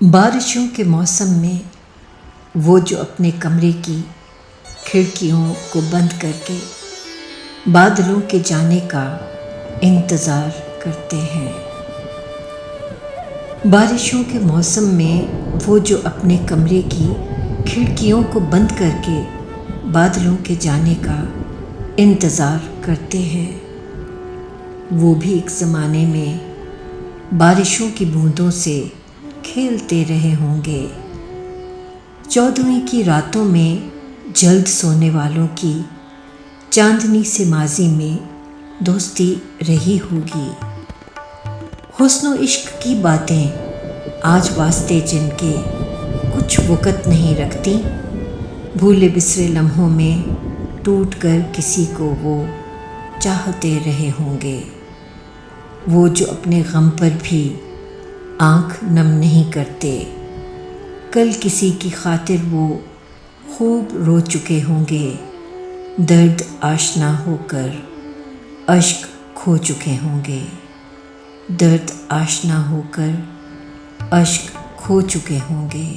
بارشوں کے موسم میں وہ جو اپنے کمرے کی کھڑکیوں کو بند کر کے بادلوں کے جانے کا انتظار کرتے ہیں۔ بارشوں کے موسم میں وہ جو اپنے کمرے کی کھڑکیوں کو بند کر کے بادلوں کے جانے کا انتظار کرتے ہیں، وہ بھی ایک زمانے میں بارشوں کی بوندوں سے کھیلتے رہے ہوں گے۔ 14ویں کی راتوں میں جلد سونے والوں کی چاندنی سے ماضی میں دوستی رہی ہوگی۔ حسن و عشق کی باتیں آج واسطے جن کے کچھ وقت نہیں رکھتی، بھولے بسرے لمحوں میں ٹوٹ کر کسی کو وہ چاہتے رہے ہوں گے۔ وہ جو اپنے غم پر بھی آنکھ نم نہیں کرتے، کل کسی کی خاطر وہ خوب رو چکے ہوں گے۔ درد آشنا ہو کر اشک کھو چکے ہوں گے، درد آشنا ہو کر اشک کھو چکے ہوں گے۔